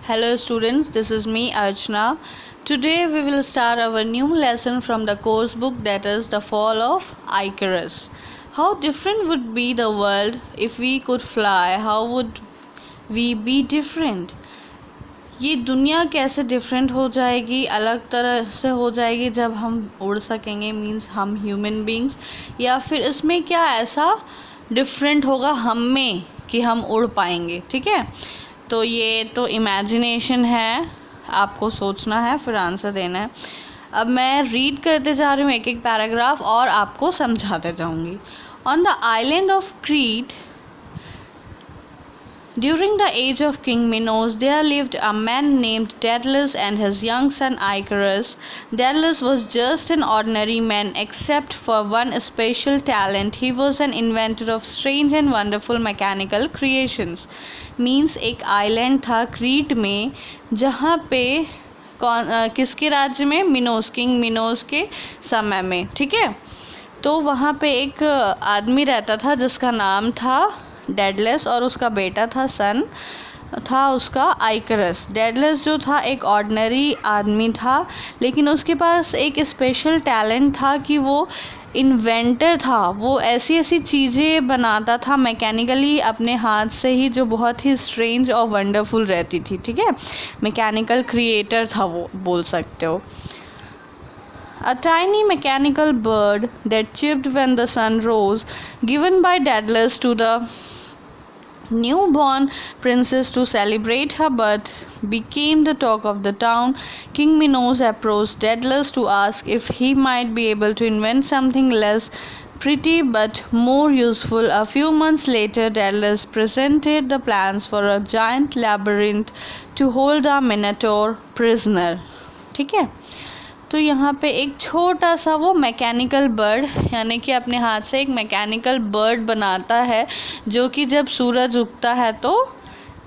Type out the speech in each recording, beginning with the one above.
Hello students, this is me Archana. Today we will start our new lesson from the course book, that is The Fall of Icarus. How different would be the world if we could fly? How would we be different? ये दुनिया कैसे different हो जाएगी, अलग तरह से हो जाएगी जब हम उड़ सकेंगे, मीन्स हम ह्यूमन बींग्स, या फिर इसमें क्या ऐसा डिफरेंट होगा हम में कि हम उड़ पाएंगे. ठीक है, तो ये तो इमेजिनेशन है, आपको सोचना है फिर आंसर देना है. अब मैं रीड करते जा रही हूँ एक एक पैराग्राफ और आपको समझाते जाऊँगी. On the island of Crete during the age of King Minos, there lived a man named Daedalus and his young son Icarus. Daedalus was just an ordinary man except for one special talent. He was an inventor of strange and wonderful mechanical creations. Means एक island था क्रीट में जहाँ पे किसके राज्य में, Minos, king Minos के समय में. ठीक है, तो वहाँ पे एक आदमी रहता था जिसका नाम था डेडलस और उसका बेटा था, सन था उसका आइकरस. डेडलस जो था एक ऑर्डिनरी आदमी था, लेकिन उसके पास एक स्पेशल टैलेंट था कि वो इन्वेंटर था. वो ऐसी ऐसी चीज़ें बनाता था मैकेनिकली अपने हाथ से ही, जो बहुत ही स्ट्रेंज और वंडरफुल रहती थी. ठीक है, मैकेनिकल क्रिएटर था वो, बोल सकते हो. A tiny mechanical bird that chirped when the sun rose, given by Daedalus to the newborn princess to celebrate her birth, became the talk of the town. King Minos approached Daedalus to ask if he might be able to invent something less pretty but more useful. A few months later, Daedalus presented the plans for a giant labyrinth to hold a minotaur prisoner. ठीक है, तो यहाँ पे एक छोटा सा वो mechanical bird, यानी कि अपने हाथ से एक मैकेनिकल बर्ड बनाता है जो कि जब सूरज उगता है तो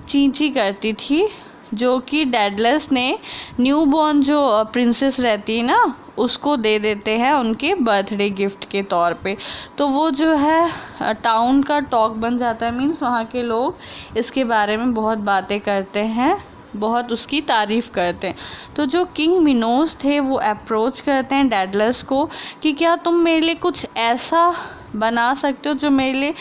चींची करती थी, जो कि डेडलस ने न्यूबॉर्न जो प्रिंसेस रहती है ना उसको दे देते हैं उनके बर्थडे गिफ्ट के तौर पे. तो वो जो है टाउन का टॉक बन जाता है, मीन्स वहाँ के लोग इसके बारे में बहुत बातें करते हैं, बहुत उसकी तारीफ़ करते हैं. तो जो किंग मिनोस थे वो अप्रोच करते हैं डेडलस को कि क्या तुम मेरे लिए कुछ ऐसा बना सकते हो जो मेरे लिए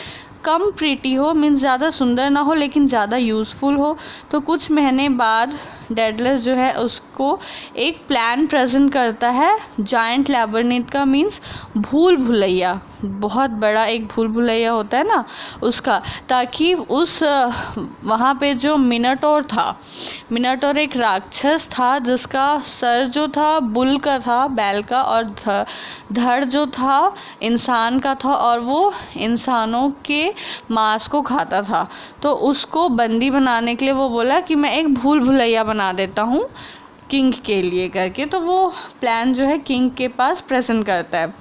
कम प्रीटी हो, मीन्स ज़्यादा सुंदर ना हो लेकिन ज़्यादा यूज़फुल हो. तो कुछ महीने बाद डेडलस जो है उसको एक प्लान प्रेजेंट करता है जायंट लैबरनीथ का, मीन्स भूल भुलैया, बहुत बड़ा एक भूल भुलैया होता है ना उसका, ताकि उस वहाँ पे जो मिनोटोर था, मिनोटोर एक राक्षस था जिसका सर जो था बुल का था, बैल का, और धड़ जो था इंसान का था, और वो इंसानों के मांस को खाता था. तो उसको बंदी बनाने के लिए वो बोला कि मैं एक भूल भुलैया बना देता हूँ किंग के लिए करके. तो वो प्लान जो है किंग के पास प्रेजेंट करता है.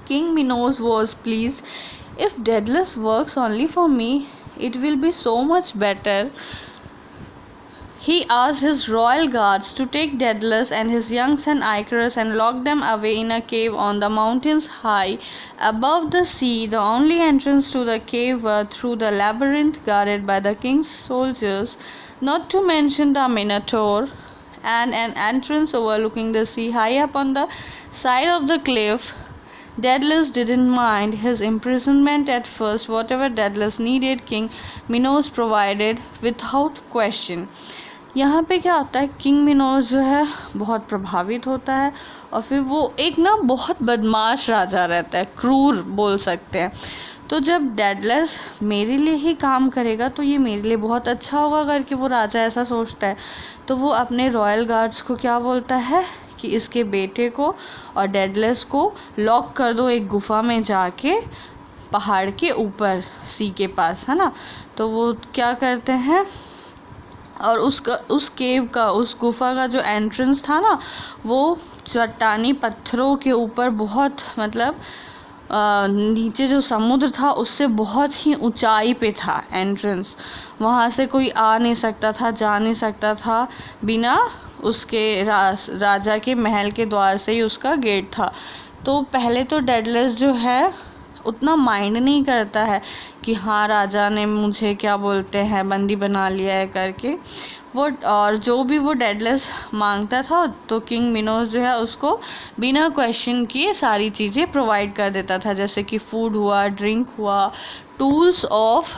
King Minos was pleased. If Daedalus works only for me, it will be so much better. He asked his royal guards to take Daedalus and his young son Icarus and lock them away in a cave on the mountains high above the sea. The only entrance to the cave were through the labyrinth guarded by the king's soldiers, not to mention the Minotaur, and an entrance overlooking the sea high up on the side of the cliff. Daedalus didn't mind his imprisonment at first. Whatever Daedalus needed, King Minos provided without question. यहाँ पे क्या होता है, king Minos जो है बहुत प्रभावित होता है और फिर वो एक ना बहुत बदमाश राजा रहता है, क्रूर बोल सकते हैं. तो जब डेडलस मेरे लिए ही काम करेगा तो ये मेरे लिए बहुत अच्छा होगा करके वो राजा ऐसा सोचता है. तो वो अपने रॉयल गार्ड्स को क्या बोलता है कि इसके बेटे को और डेडलस को लॉक कर दो एक गुफा में जाके, पहाड़ के ऊपर सी के पास, है ना. तो वो क्या करते हैं, और उस केव का, उस गुफा का जो एंट्रेंस था ना वो चट्टानी पत्थरों के ऊपर बहुत, मतलब नीचे जो समुद्र था उससे बहुत ही ऊंचाई पे था एंट्रेंस. वहाँ से कोई आ नहीं सकता था, जा नहीं सकता था, बिना उसके राजा के महल के द्वार से ही उसका गेट था. तो पहले तो डेडलस जो है उतना माइंड नहीं करता है कि हाँ राजा ने मुझे क्या बोलते हैं बंदी बना लिया है करके। वो और जो भी वो डेडलेस मांगता था तो किंग मिनोज जो है उसको बिना क्वेश्चन किए सारी चीज़ें प्रोवाइड कर देता था, जैसे कि फूड हुआ, ड्रिंक हुआ, tools of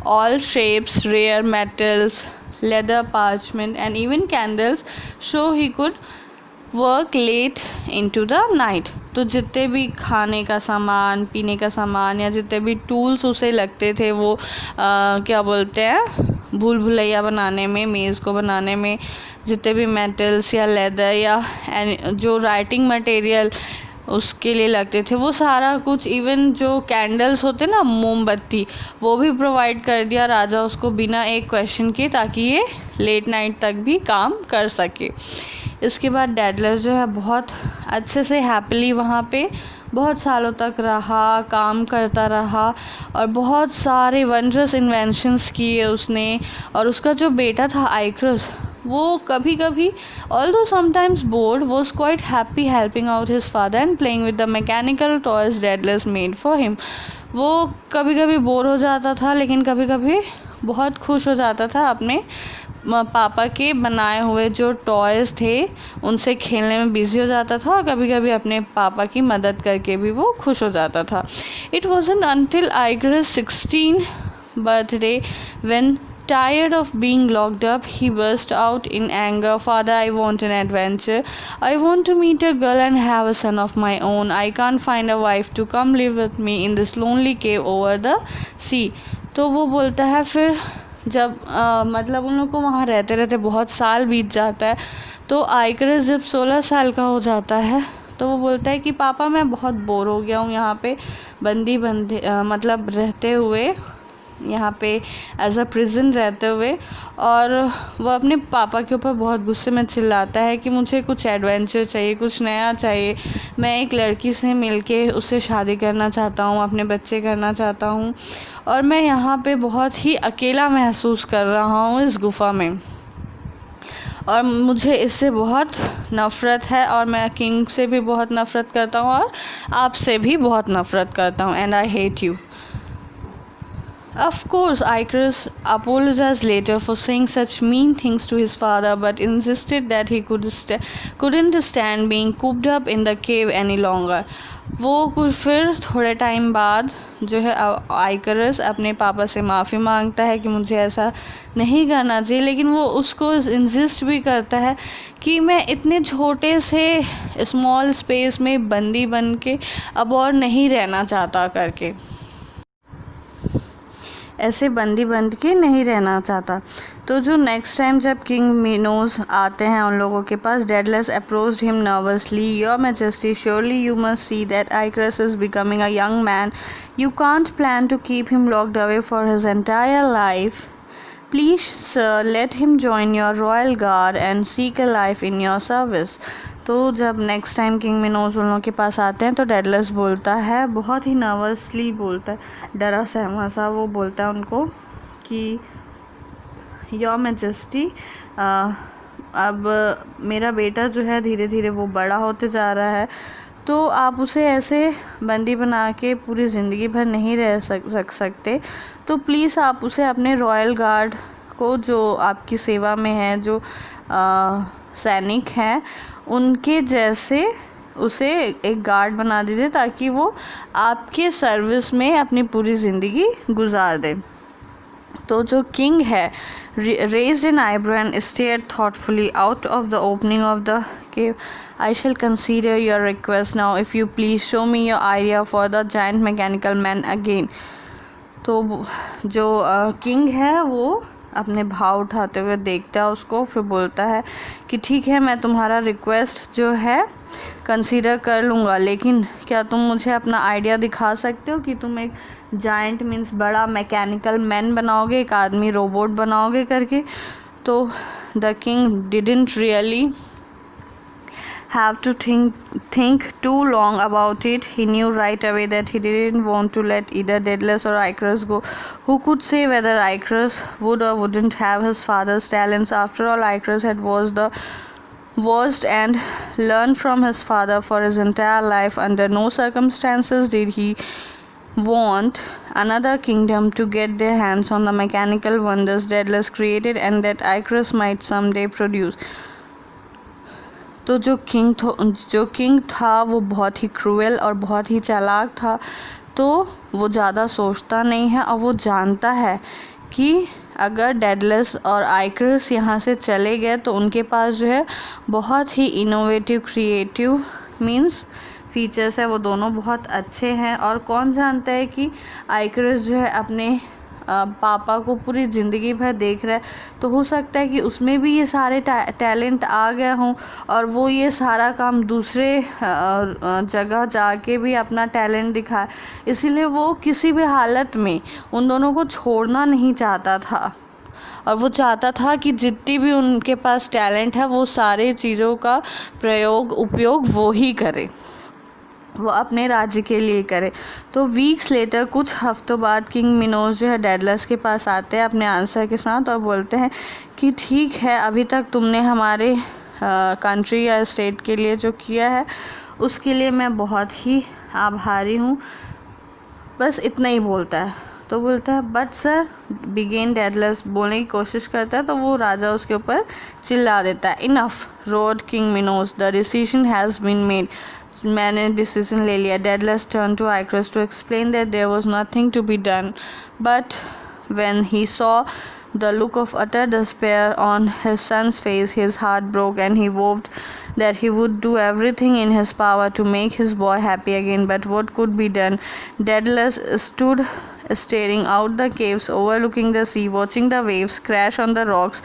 all shapes, rare metals, leather, parchment and even candles, so he could work late into the night। तो जितने भी खाने का सामान, पीने का सामान या जितने भी टूल्स उसे लगते थे वो क्या बोलते हैं भूल भुलैया बनाने में, मेज़ को बनाने में, जितने भी मेटल्स या लेदर या जो राइटिंग मटेरियल उसके लिए लगते थे वो सारा कुछ, इवन जो कैंडल्स होते ना मोमबत्ती, वो भी प्रोवाइड कर दिया राजा उसको बिना एक क्वेश्चन के, ताकि ये लेट नाइट तक भी काम कर सके। इसके बाद डेडलस जो है बहुत अच्छे से हैप्पीली वहाँ पे बहुत सालों तक रहा, काम करता रहा और बहुत सारे वंडरस इन्वेंशंस किए उसने। और उसका जो बेटा था आइक्रस, वो कभी कभी although sometimes bored was quite happy helping out his father and playing with the mechanical toys Daedalus made for him। वो कभी कभी बोर हो जाता था लेकिन कभी कभी बहुत खुश हो जाता था अपने पापा के बनाए हुए जो टॉयज़ थे उनसे खेलने में बिज़ी हो जाता था और कभी कभी अपने पापा की मदद करके भी वो खुश हो जाता था। It wasn't until Icarus' 16th birthday when tired of being locked up, he burst out in anger, "Father, I want an adventure. I want to meet a girl and have a son of my own. I can't find a wife to come live with me in this lonely cave over the sea." तो वो बोलता है फिर जब मतलब उन लोग को वहाँ रहते रहते बहुत साल बीत जाता है, तो आइकरस जब 16 साल का हो जाता है तो वो बोलता है कि पापा मैं बहुत बोर हो गया हूँ यहाँ पे मतलब रहते हुए, यहाँ पे एज अ प्रिजन रहते हुए। और वो अपने पापा के ऊपर बहुत गुस्से में चिल्लाता है कि मुझे कुछ एडवेंचर चाहिए, कुछ नया चाहिए, मैं एक लड़की से मिलके उससे शादी करना चाहता हूँ, अपने बच्चे करना चाहता हूँ और मैं यहाँ पे बहुत ही अकेला महसूस कर रहा हूँ इस गुफ़ा में और मुझे इससे बहुत नफ़रत है और मैं किंग से भी बहुत नफ़रत करता हूँ और आपसे भी बहुत नफ़रत करता हूँ, and I hate you. Of course, Icarus apologized later for saying such mean things to his father, but insisted that he couldn't stand being cooped up in the cave any longer। वो कुछ फिर थोड़े time बाद जो है आइकरस अपने पापा से माफ़ी मांगता है कि मुझे ऐसा नहीं करना चाहिए, लेकिन वो उसको इंसिस्ट भी करता है कि मैं इतने छोटे से स्मॉल स्पेस में बंदी बन के अब और नहीं रहना चाहता करके, ऐसे बंदी बंद के नहीं रहना चाहता। तो जो नेक्स्ट टाइम जब किंग मिनोज आते हैं उन लोगों के पास, Daedalus approached him nervously, "your majesty, surely you must see that Icarus is becoming a young man, you can't plan to keep him locked away for his entire life. Please sir let him join your royal guard and seek a life in your service. तो जब next time king मिनोज उन लोगों के पास आते हैं तो Daedalus बोलता है, बहुत ही नर्वसली बोलता है, डरा सहमा सा, वो बोलता है उनको कि योर मैजेस्टी, अब मेरा बेटा जो है धीरे धीरे वो बड़ा होते जा रहा है, तो आप उसे ऐसे बंदी बना के पूरी ज़िंदगी भर नहीं रख सकते, तो प्लीज़ आप उसे अपने रॉयल गार्ड को जो आपकी सेवा में है, जो सैनिक हैं, उनके जैसे उसे एक गार्ड बना दीजिए ताकि वो आपके सर्विस में अपनी पूरी ज़िंदगी गुजार दे। तो जो किंग है raised an eyebrow and stared thoughtfully out of the opening of the cave. "I shall consider your request now if you please show me your idea for the giant mechanical man again." तो जो king है वो अपने भाव उठाते हुए देखता है उसको, फिर बोलता है कि ठीक है मैं तुम्हारा रिक्वेस्ट जो है कंसीडर कर लूँगा, लेकिन क्या तुम मुझे अपना आइडिया दिखा सकते हो कि तुम एक जायंट मीन्स बड़ा मैकेनिकल मैन बनाओगे, एक आदमी रोबोट बनाओगे करके। तो the king didn't really have to think too long about it. He knew right away that he didn't want to let either Daedalus or Icarus go. Who could say whether Icarus would or wouldn't have his father's talents? After all, Icarus had watched and learned from his father for his entire life. Under no circumstances did he want another kingdom to get their hands on the mechanical wonders Daedalus created and that Icarus might someday produce. तो जो king था वो बहुत ही cruel और बहुत ही चालाक था, तो वो ज़्यादा सोचता नहीं है और वो जानता है कि अगर डेडलस और आइकरस यहाँ से चले गए तो उनके पास जो है बहुत ही इनोवेटिव क्रिएटिव मीन्स फीचर्स है, वो दोनों बहुत अच्छे हैं। और कौन जानता है कि आइकरस जो है अपने पापा को पूरी ज़िंदगी भर देख रहा है, तो हो सकता है कि उसमें भी ये सारे टैलेंट आ गए हों और वो ये सारा काम दूसरे जगह जाके भी अपना टैलेंट दिखाए। इसीलिए वो किसी भी हालत में उन दोनों को छोड़ना नहीं चाहता था और वो चाहता था कि जितनी भी उनके पास टैलेंट है वो सारे चीज़ों का उपयोग वो ही करे, वो अपने राज्य के लिए करे। तो वीक्स लेटर, कुछ हफ्तों बाद, किंग मिनोज जो है डेडलस के पास आते हैं अपने आंसर के साथ और बोलते हैं कि ठीक है, अभी तक तुमने हमारे कंट्री या स्टेट के लिए जो किया है उसके लिए मैं बहुत ही आभारी हूँ, बस इतना ही बोलता है। तो बोलता है बट सर बिगेन डेडलस, बोलने की कोशिश करता है तो वो राजा उसके ऊपर चिल्ला देता है। Enough roared king Minos, the decision has been made, मैंने डिसीजन ले लिया। Daedalus turn to Icarus to explain that there was nothing to be done, but when he saw the look of utter despair on his son's face, his heart broke and he vowed that he would do everything in his power to make his boy happy again. But what could be done? Daedalus stood staring out the caves overlooking the sea, watching the waves crash on the rocks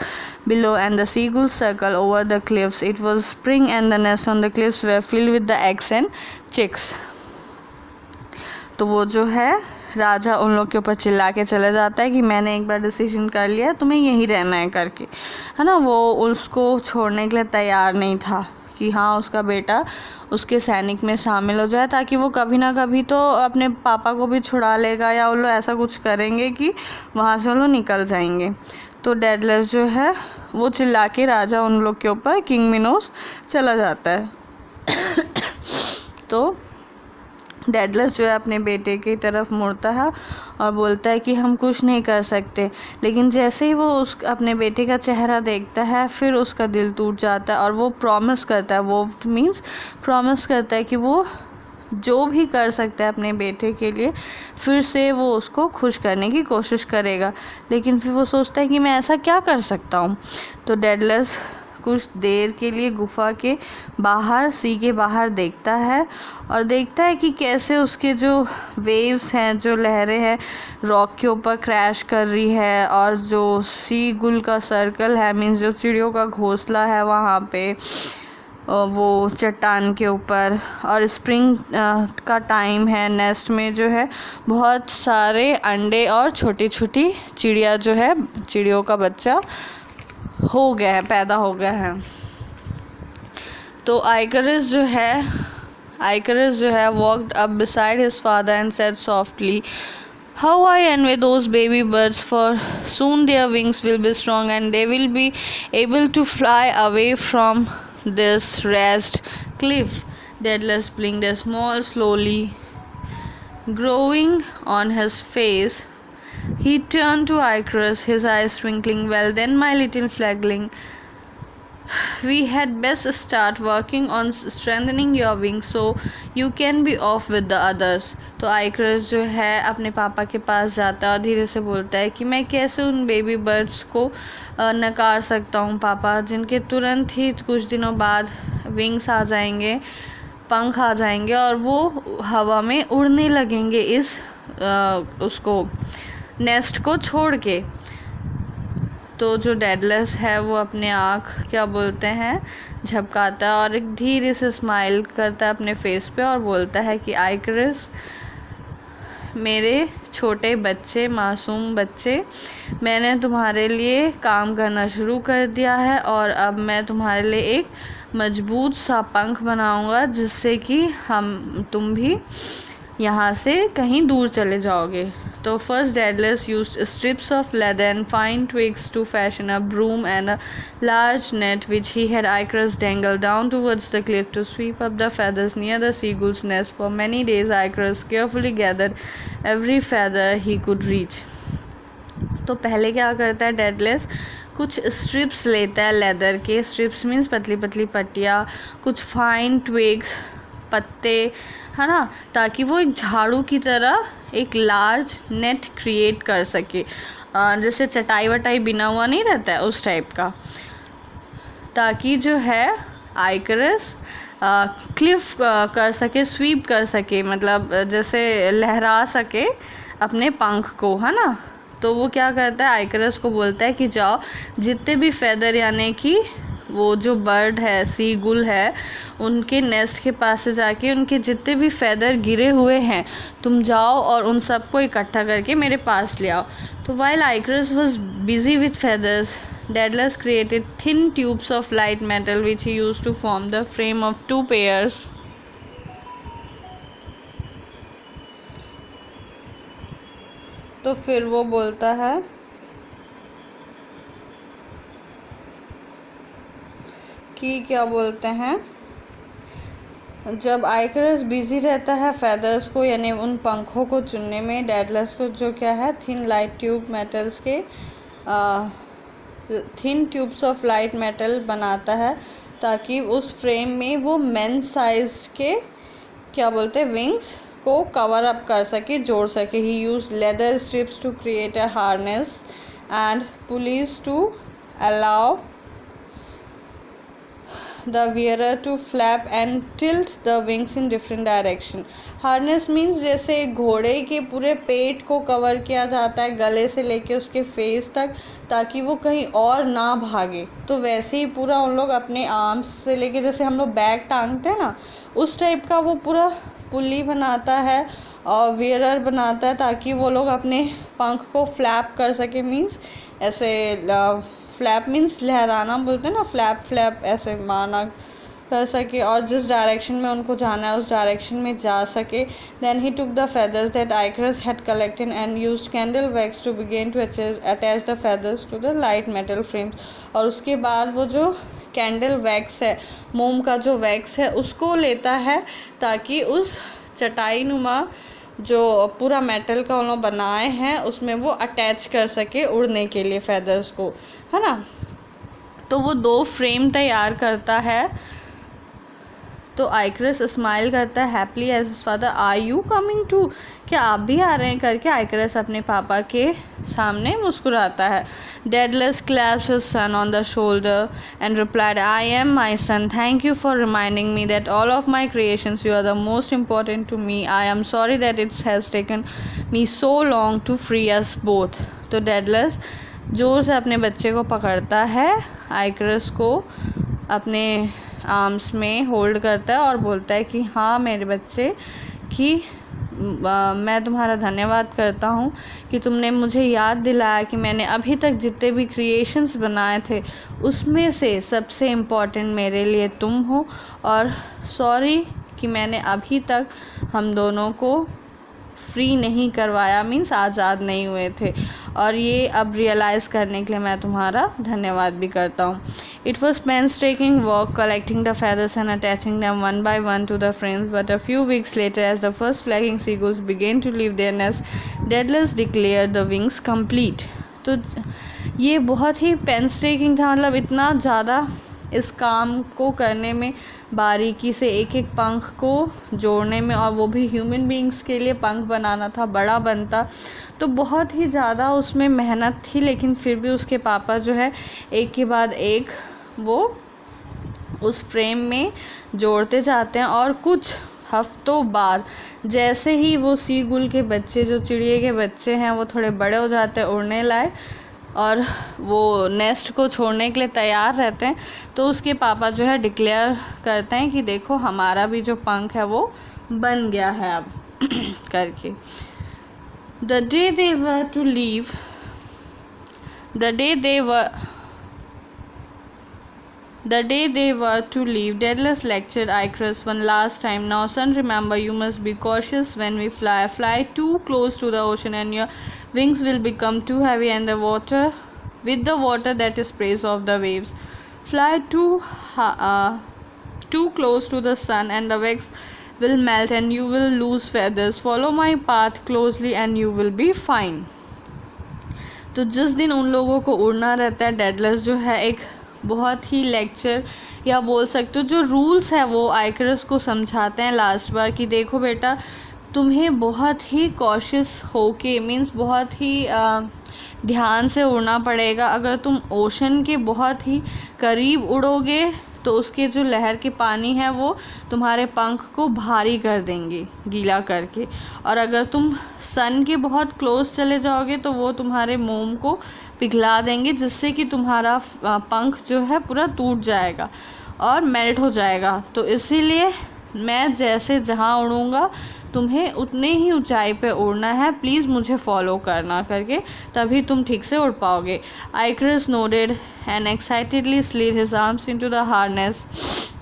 below and the seagulls circle over the cliffs. It was spring and the nests on the cliffs were filled with the eggs and chicks. तो वो जो है राजा उन लोग के ऊपर चिल्ला के चले जाता है कि मैंने एक बार डिसीजन कर लिया, तुम्हें यहीं रहना है करके, है ना। वो उसको छोड़ने के लिए तैयार नहीं था कि हाँ उसका बेटा उसके सैनिक में शामिल हो जाए, ताकि वो कभी ना कभी तो अपने पापा को भी छुड़ा लेगा या वो लोग ऐसा कुछ करेंगे कि वहाँ से वो लोग निकल जाएंगे। तो डेडलस जो है वो चिल्ला के राजा उन लोग के ऊपर किंग मिनोस चला जाता है। तो डेडलस जो है अपने बेटे की तरफ मुड़ता है और बोलता है कि हम कुछ नहीं कर सकते, लेकिन जैसे ही वो अपने बेटे का चेहरा देखता है फिर उसका दिल टूट जाता है और वो प्रॉमिस करता है, वो मीन्स प्रॉमिस करता है कि वो जो भी कर सकता है अपने बेटे के लिए फिर से वो उसको खुश करने की कोशिश करेगा। लेकिन फिर वो सोचता है कि मैं ऐसा क्या कर सकता हूँ। तो डेडलस कुछ देर के लिए गुफा के बाहर, सी के बाहर देखता है और देखता है कि कैसे उसके जो वेव्स हैं, जो लहरें हैं रॉक के ऊपर क्रैश कर रही है और जो सी गुल का सर्कल है मीन्स जो चिड़ियों का घोंसला है वहाँ पे वो चट्टान के ऊपर, और स्प्रिंग का टाइम है, नेस्ट में जो है बहुत सारे अंडे और छोटी छोटी चिड़िया जो है चिड़ियों का बच्चा हो गया है, पैदा हो गया है। तो आइकरस जो है walked up beside his father and said softly, "How I envy those baby birds, for soon their wings will be strong and they will be able to fly away from this raised cliff." Daedalus blinked a smile slowly growing on his face. He turned to Icarus, his eyes twinkling. "Well then, my little flagling, we had best start working on strengthening your wings so you can be off with the others." तो आइकरस जो है अपने पापा के पास जाता है और धीरे से बोलता है कि मैं कैसे उन बेबी बर्ड्स को नकार सकता हूँ पापा, जिनके तुरंत ही कुछ दिनों बाद विंग्स आ जाएंगे, पंख आ जाएंगे और वो हवा में उड़ने लगेंगे इस उसको नेस्ट को छोड़ के। तो जो डेडलस है वो अपने आँख क्या बोलते हैं झपकाता है और एक धीरे से स्माइल करता है अपने फेस पे और बोलता है कि आइकरस, मेरे छोटे बच्चे, मासूम बच्चे, मैंने तुम्हारे लिए काम करना शुरू कर दिया है और अब मैं तुम्हारे लिए एक मजबूत सा पंख बनाऊंगा जिससे कि तुम भी यहाँ से कहीं दूर चले जाओगे। तो first Daedalus used strips of leather and fine twigs to fashion a broom and a large net which he had Icarus dangle down towards the cliff to sweep up the feathers near the seagull's nest. For many days Icarus carefully gathered every feather he could reach. तो पहले क्या करता है डेडलिस्ट, कुछ strips लेता है leather के, strips means पतली पतली पट्टियाँ, कुछ फाइन ट्विग्स पत्ते, है ना, ताकि वो एक झाड़ू की तरह एक लार्ज नेट क्रिएट कर सके, जैसे चटाई वटाई बिना हुआ नहीं रहता है उस टाइप का, ताकि जो है आइकरस क्लिफ कर सके, स्वीप कर सके, मतलब जैसे लहरा सके अपने पंख को, है ना। तो वो क्या करता है, आइकरस को बोलता है कि जाओ जितने भी फेदर यानी कि वो जो बर्ड है, सी गुल है, उनके नेस्ट के पास से जाके उनके जितने भी फेदर गिरे हुए हैं तुम जाओ और उन सबको इकट्ठा करके मेरे पास ले आओ। तो while Icarus was busy with feathers, Daedalus created thin tubes of light metal which he used to form the frame of 2 pairs. तो फिर वो बोलता है कि क्या बोलते हैं, जब आइकरस बिजी रहता है फेदर्स को यानी उन पंखों को चुनने में, डेडलिस्ट को जो क्या है थिन लाइट ट्यूब मेटल्स के thin tubes of light metal बनाता है ताकि उस फ्रेम में वो मेन साइज के क्या बोलते हैं विंग्स को कवर अप कर सके, जोड़ सके। He use leather strips to create a harness and pulleys to allow the wearer to flap and tilt the wings in different direction. harness means जैसे घोड़े के पूरे पेट को कवर किया जाता है गले से लेके उसके फेस तक, ताकि वो कहीं और ना भागे। तो वैसे ही पूरा उन लोग अपने आर्म्स से लेके जैसे हम लोग बैग टांगते हैं ना, उस टाइप का वो पूरा पुली बनाता है और वेयरर बनाता है ताकि वो लोग अपने पंख को फ्लैप कर सके। मीन्स ऐसे फ्लैप मीन्स लहराना बोलते हैं ना, फ्लैप फ्लैप ऐसे मारना कर सके और जिस डायरेक्शन में उनको जाना है उस डायरेक्शन में जा सके। Then he took the feathers that Icarus had collected and used candle wax to begin to attach the feathers to the light metal frames. और उसके बाद वो जो कैंडल वैक्स है, मोम का जो वैक्स है, उसको लेता है ताकि उस चटाई नुमा जो पूरा मेटल का उन्होंने बनाए हैं उसमें वो अटैच कर सके उड़ने के लिए फेदर्स को, है ना। तो वो 2 फ्रेम तैयार करता है। तो आइकरस स्माइल करता है happily as his father, are you coming too, क्या आप भी आ रहे हैं करके आइकरस अपने पापा के सामने मुस्कुराता है। Daedalus claps his son on the shoulder and replied, I am my son, thank you for reminding me that all of my creations you are the most important to me, I am sorry that it's has taken me so long to free us both. तो Daedalus जोर से अपने बच्चे को पकड़ता है, आइकरस को अपने आर्म्स में होल्ड करता है और बोलता है कि हाँ मेरे बच्चे, कि मैं तुम्हारा धन्यवाद करता हूँ कि तुमने मुझे याद दिलाया कि मैंने अभी तक जितने भी क्रिएशंस बनाए थे उसमें से सबसे इम्पॉर्टेंट मेरे लिए तुम हो, और सॉरी कि मैंने अभी तक हम दोनों को फ्री नहीं करवाया, मीन्स आज़ाद नहीं हुए थे, और ये अब रियलाइज़ करने के लिए मैं तुम्हारा धन्यवाद भी करता हूँ। It was painstaking work collecting the feathers and attaching them one by one to the frames, but a few weeks later as the first flagging seagulls began to leave their nest, Daedalus declared the wings complete. तो ये बहुत ही painstaking था, मतलब इतना ज़्यादा इस काम को करने में, बारीकी से एक एक पंख को जोड़ने में, और वो भी ह्यूमन बीइंग्स के लिए पंख बनाना था, बड़ा बनता, तो बहुत ही ज़्यादा उसमें मेहनत थी। लेकिन फिर भी उसके पापा जो है एक के बाद एक वो उस फ्रेम में जोड़ते जाते हैं, और कुछ हफ्तों बाद जैसे ही वो सी गुल के बच्चे, जो चिड़िए के बच्चे हैं, वो थोड़े बड़े हो जाते हैं, उड़ने लायक, और वो नेस्ट को छोड़ने के लिए तैयार रहते हैं, तो उसके पापा जो है डिक्लेयर करते हैं कि देखो हमारा भी जो पंख है वो बन गया है अब करके। The day they were to leave, the day they were The day they were to leave, Daedalus lectured Icarus one last time. Now, son, remember, you must be cautious when we fly. Fly too close to the ocean and your wings will become too heavy and with the water that sprays off the waves. Fly too close to the sun and the wax will melt and you will lose feathers. Follow my path closely and you will be fine. तो जिस दिन उन लोगों को उड़ना रहता है, Daedalus जो है एक बहुत ही लेक्चर या बोल सकते हो जो रूल्स है वो आइकरस को समझाते हैं लास्ट बार कि देखो बेटा, तुम्हें बहुत ही कॉशियस होके मीन्स बहुत ही ध्यान से उड़ना पड़ेगा. अगर तुम ओशन के बहुत ही करीब उड़ोगे तो उसके जो लहर के पानी है वो तुम्हारे पंख को भारी कर देंगे गीला करके, और अगर तुम सन के बहुत क्लोज चले जाओगे तो वो तुम्हारे मोम को पिघला देंगे जिससे कि तुम्हारा पंख जो है पूरा टूट जाएगा और मेल्ट हो जाएगा. तो इसीलिए मैं जैसे जहाँ उड़ूँगा तुम्हें उतने ही ऊंचाई पे उड़ना है, प्लीज़ मुझे फॉलो करना करके, तभी तुम ठीक से उड़ पाओगे. Icarus nodded and excitedly slid his arms into the harness.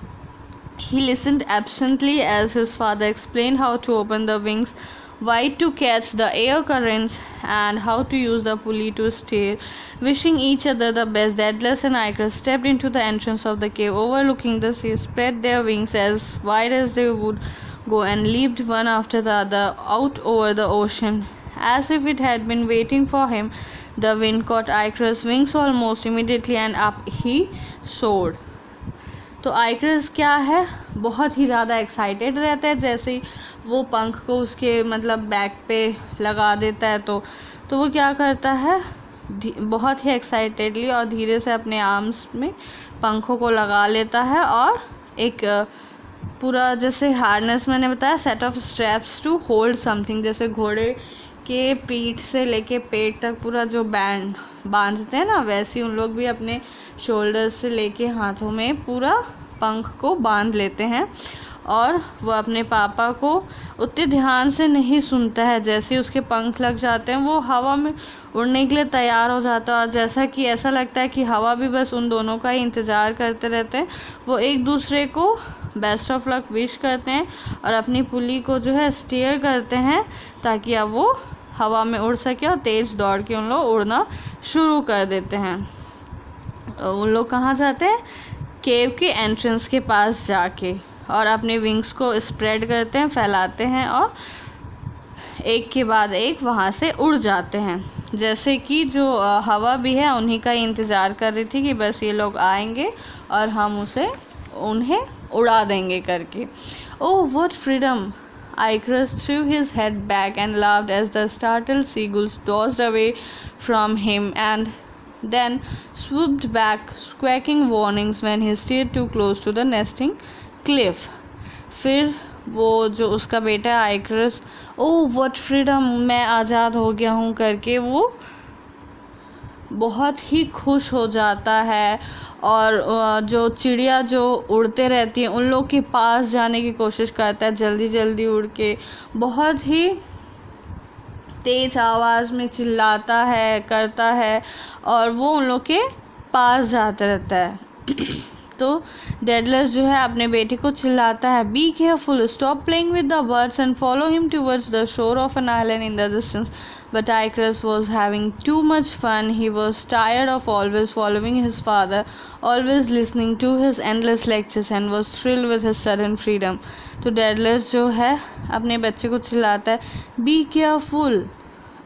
He listened absently as his father explained how to open the wings wide to catch the air currents and how to use the pulley to steer. Wishing each other the best, Daedalus and Icarus stepped into the entrance of the cave overlooking the sea, spread their wings as wide as they would go and leaped one after the other out over the ocean. As if it had been waiting for him, the wind caught Icarus' wings almost immediately and up he soared. तो आइकरस क्या है, बहुत ही ज़्यादा excited रहता है जैसे ही वो पंख को उसके मतलब बैक पे लगा देता है तो वो क्या करता है, बहुत ही एक्साइटेडली और धीरे से अपने आर्म्स में पंखों को लगा लेता है और एक पूरा जैसे हार्नेस मैंने बताया set of straps to hold something, जैसे घोड़े के पीठ से लेके पेट तक पूरा जो बैंड बांधते हैं ना, वैसे उन लोग भी अपने शोल्डर्स से लेके हाथों में पूरा पंख को बांध लेते हैं. और वो अपने पापा को उतने ध्यान से नहीं सुनता है. जैसे ही उसके पंख लग जाते हैं वो हवा में उड़ने के लिए तैयार हो जाता है और जैसा कि ऐसा लगता है कि हवा भी बस उन दोनों का ही इंतज़ार करते रहते हैं. वो एक दूसरे को बेस्ट ऑफ लक विश करते हैं और अपनी पुली को जो है स्टीयर करते हैं ताकि अब वो हवा में उड़ सके और तेज़ दौड़ के उन लोग उड़ना शुरू कर देते हैं. उन लोग कहाँ जाते हैं, केव के एंट्रेंस के पास जाके, और अपने विंग्स को स्प्रेड करते हैं, फैलाते हैं और एक के बाद एक वहाँ से उड़ जाते हैं. जैसे कि जो हवा भी है उन्हीं का इंतज़ार कर रही थी कि बस ये लोग आएंगे और हम उन्हें उड़ा देंगे करके. Oh what freedom! Icarus threw his head back and laughed as the startled seagulls dodged away from him and then swooped back, squawking warnings when he steered too close to the nesting cliff. फिर वो जो उसका बेटा है आइकरस, oh what freedom, मैं आज़ाद हो गया हूँ करके वो बहुत ही खुश हो जाता है और जो चिड़िया जो उड़ते रहती हैं उन लोग के पास जाने की कोशिश करता है, जल्दी जल्दी उड़ के बहुत ही तेज़ आवाज़ में चिल्लाता है, करता है और वो उन लोग के पास जाता रहता है. तो डेडलस जो है अपने बेटे को चिल्लाता है, be careful, stop playing with the birds and follow him towards the shore of an island in the distance. But Icarus was having too much fun. He was tired of always following his father, always listening to his endless lectures and was thrilled with his sudden freedom. तो Daedalus जो है अपने बच्चे को चिल्लाता है, be careful,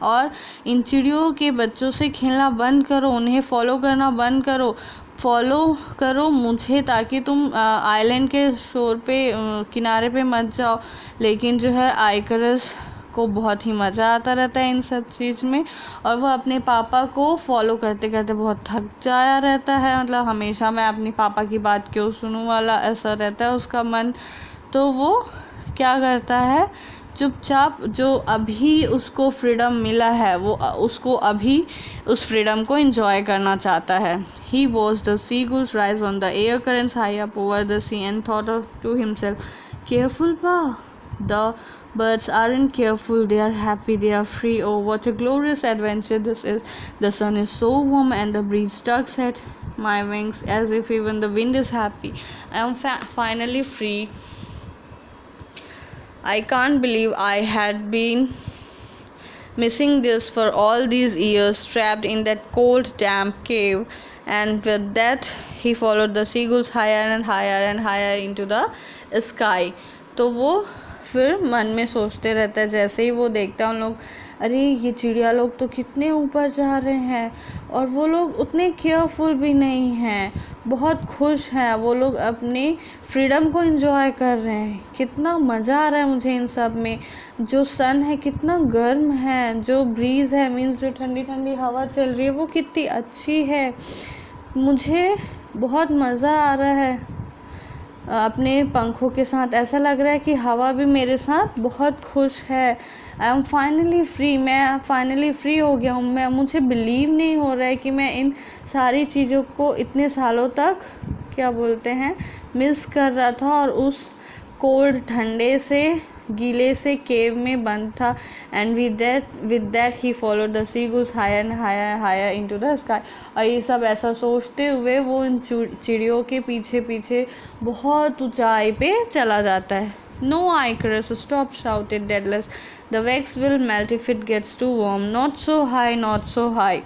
और इन चिड़ियों के बच्चों से खेलना बंद करो, उन्हें फॉलो करना बंद करो, फॉलो करो मुझे ताकि तुम आइलैंड के शोर पे किनारे पे मत जाओ. लेकिन जो है आइकरस को बहुत ही मज़ा आता रहता है इन सब चीज़ में और वह अपने पापा को फॉलो करते करते बहुत थक जाया रहता है. मतलब हमेशा मैं अपनी पापा की बात क्यों सुनूं वाला ऐसा रहता है उसका मन. तो वो क्या करता है, चुपचाप जो अभी उसको फ्रीडम मिला है वो उसको अभी उस फ्रीडम को एंजॉय करना चाहता है. He watch the seagulls rise on the air currents high up over the sea and thought to himself, careful pa, the birds aren't careful, they are happy, they are free. Oh, what a glorious adventure this is. The sun is so warm and the breeze tugs at my wings as if even the wind is happy. I am finally free. I can't believe I had been missing this for all these years, trapped in that cold, damp cave. And with that, he followed the seagulls higher and higher and higher into the sky. तो वो फिर मन में सोचते रहता है, जैसे ही वो देखता है उन लोग, अरे ये चिड़िया लोग तो कितने ऊपर जा रहे हैं और वो लोग उतने केयरफुल भी नहीं हैं, बहुत खुश हैं, वो लोग अपनी फ्रीडम को एंजॉय कर रहे हैं, कितना मज़ा आ रहा है मुझे इन सब में। जो सन है कितना गर्म है, जो ब्रीज़ है मीन्स जो ठंडी ठंडी हवा चल रही है वो कितनी अच्छी है, मुझे बहुत मज़ा आ रहा है अपने पंखों के साथ। ऐसा लग रहा है कि हवा भी मेरे साथ बहुत खुश है। आई एम फाइनली फ्री, मैं फाइनली फ्री हो गया हूँ। मुझे बिलीव नहीं हो रहा है कि मैं इन सारी चीज़ों को इतने सालों तक क्या बोलते हैं मिस कर रहा था और उस कोल्ड ठंडे से गीले से केव में बंद था। And with that he followed the seagulls higher and higher higher into the sky. और ये सब ऐसा सोचते हुए वो इन चिड़ियों के पीछे पीछे बहुत ऊंचाई पे चला जाता है। No Icarus, stop, shouted Daedalus. The wax will melt if it gets too warm. Not so high, not so high.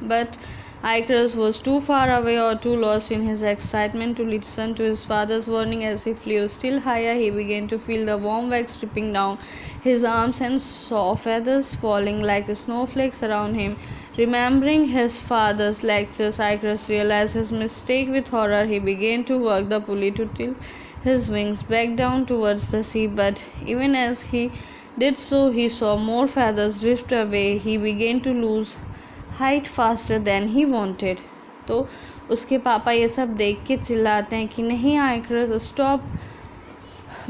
But Icarus was too far away or too lost in his excitement to listen to his father's warning. As he flew still higher, he began to feel the warm wax dripping down his arms and saw feathers falling like snowflakes around him. Remembering his father's lectures, Icarus realized his mistake with horror. He began to work the pulley to tilt his wings back down towards the sea, but even as he did so, he saw more feathers drift away. He began to lose height faster than he wanted. तो उसके पापा ये सब देख के चिल्लाते हैं कि नहीं आइकरस, स्टॉप,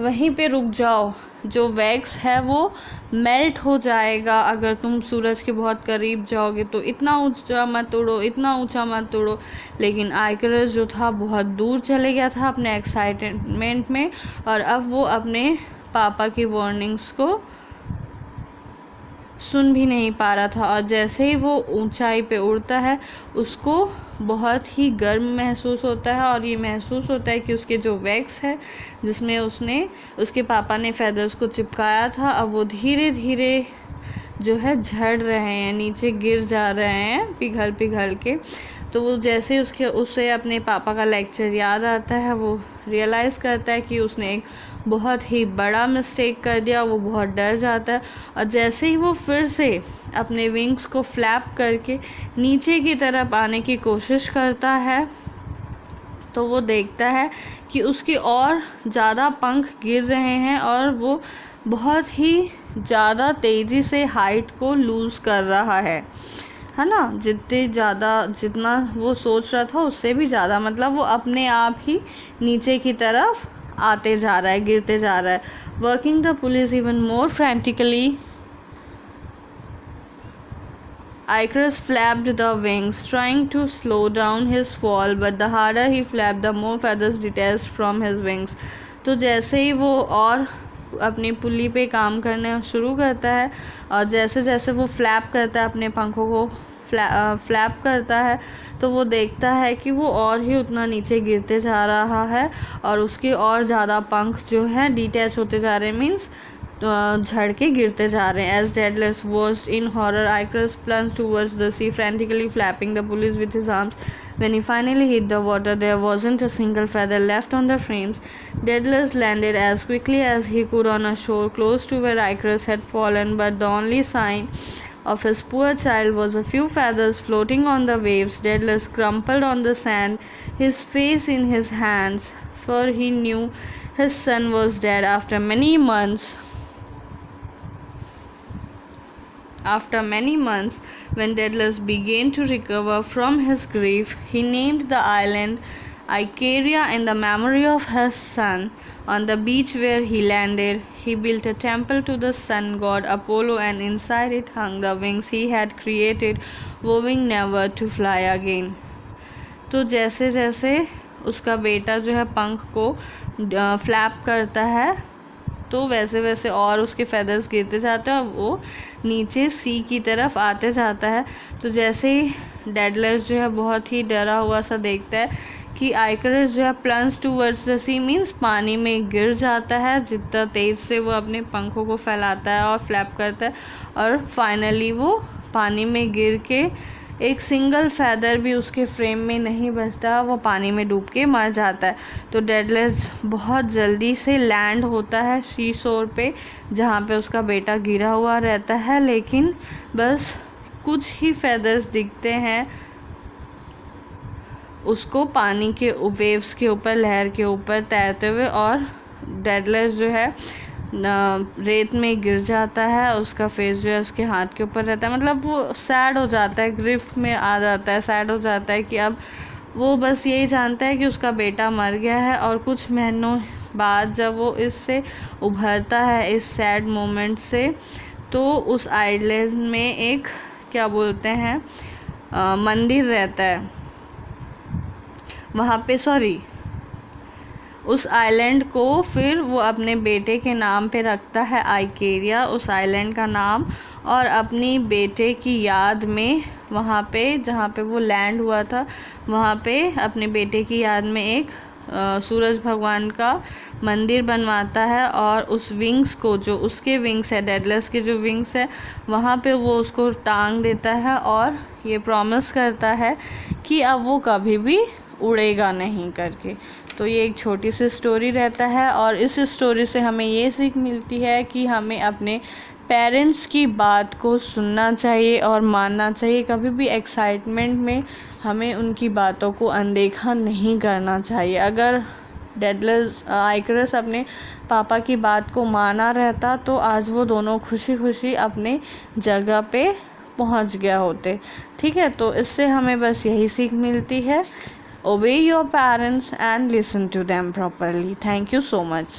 वहीं पे रुक जाओ, जो वैक्स है वो मेल्ट हो जाएगा अगर तुम सूरज के बहुत करीब जाओगे, तो इतना ऊंचा मत उड़ो, इतना ऊंचा मत उड़ो। लेकिन आइकरस जो था बहुत दूर चले गया था अपने एक्साइटमेंट में और अब वो अपने पापा की वार्निंग्स को सुन भी नहीं पा रहा था। और जैसे ही वो ऊंचाई पे उड़ता है उसको बहुत ही गर्म महसूस होता है और ये महसूस होता है कि उसके जो वैक्स है जिसमें उसके पापा ने फेदर्स को चिपकाया था, अब वो धीरे धीरे जो है झड़ रहे हैं, नीचे गिर जा रहे हैं पिघल पिघल के। तो वो जैसे उसे अपने पापा का लेक्चर याद आता है, वो रियलाइज़ करता है कि उसने एक बहुत ही बड़ा मिस्टेक कर दिया। वो बहुत डर जाता है और जैसे ही वो फिर से अपने विंग्स को फ्लैप करके नीचे की तरफ आने की कोशिश करता है तो वो देखता है कि उसके और ज़्यादा पंख गिर रहे हैं और वो बहुत ही ज़्यादा तेज़ी से हाइट को लूज़ कर रहा है ना। जितना वो सोच रहा था उससे भी ज़्यादा, मतलब वो अपने आप ही नीचे की तरफ आते जा रहा है, गिरते जा रहा है। Working the police even more frantically, Icarus flapped the wings, trying to slow down his fall, but the harder he flapped, the more feathers detached from his wings. तो जैसे ही वो और अपनी पुली पे काम करना शुरू करता है और जैसे जैसे वो फ्लैप करता है अपने पंखों को फ्लैप करता है तो वो देखता है कि वो और ही उतना नीचे गिरते जा रहा है और उसके और ज़्यादा पंख जो है डिटैच होते जा रहे हैं, मीन्स झड़ के गिरते जा रहे हैं। As Daedalus was in horror, Icarus plunged towards the sea, frantically flapping the pulleys with his arms. When he finally hit the water, there wasn't a single feather left on the frames. Daedalus landed as quickly as he could on a shore close to where Icarus had fallen, but the only sign of his poor child was a few feathers floating on the waves. Daedalus crumpled on the sand, his face in his hands, for he knew his son was dead. After many months, when Daedalus began to recover from his grief, he named the island Icaria in the memory of his son. On the beach where he landed, he built a temple to the sun god Apollo, and inside it hung the wings he had created, vowing never to fly again. तो जैसे जैसे उसका बेटा जो है पंख को flap करता है तो वैसे वैसे और उसके फेदर्स गिरते जाते हैं और वो नीचे सी की तरफ आते जाता है। तो जैसे ही डेडलस जो है बहुत ही डरा हुआ सा देखता है कि आइकरस जो है plunge towards the sea, means पानी में गिर जाता है जितना तेज़ से वो अपने पंखों को फैलाता है और फ्लैप करता है, और फाइनली वो पानी में गिर के एक सिंगल फैदर भी उसके फ्रेम में नहीं बचता, वो पानी में डूब के मर जाता है। तो डेडलस बहुत जल्दी से लैंड होता है सी शोर पे जहाँ पे उसका बेटा गिरा हुआ रहता है, लेकिन बस कुछ ही फैदर्स दिखते हैं उसको पानी के वेव्स के ऊपर, लहर के ऊपर तैरते हुए, और डेडलस जो है रेत में गिर जाता है। उसका फेस जो है उसके हाथ के ऊपर रहता है, मतलब वो सैड हो जाता है, ग्रिफ में आ जाता है, सैड हो जाता है कि अब वो बस यही जानता है कि उसका बेटा मर गया है। और कुछ महीनों बाद जब वो इससे उभरता है इस सैड मोमेंट से, तो उस आइलैंड में एक क्या बोलते हैं मंदिर रहता है वहाँ पे, उस आइलैंड को फिर वो अपने बेटे के नाम पे रखता है, आइकेरिया उस आइलैंड का नाम, और अपनी बेटे की याद में वहाँ पे जहाँ पे वो लैंड हुआ था वहाँ पे अपने बेटे की याद में एक सूरज भगवान का मंदिर बनवाता है। और उस विंग्स को, जो उसके विंग्स है, डेडलस के जो विंग्स है, वहाँ पे वो उसको टांग देता है और ये प्रॉमिस करता है कि अब वो कभी भी उड़ेगा नहीं करके। तो ये एक छोटी सी स्टोरी रहता है, और इस स्टोरी से हमें ये सीख मिलती है कि हमें अपने पेरेंट्स की बात को सुनना चाहिए और मानना चाहिए। कभी भी एक्साइटमेंट में हमें उनकी बातों को अनदेखा नहीं करना चाहिए। अगर डेडलस आइकरस अपने पापा की बात को माना रहता तो आज वो दोनों खुशी खुशी अपने जगह पे पहुंच गया होते। ठीक है, तो इससे हमें बस यही सीख मिलती है, obey your parents and listen to them properly. Thank you so much.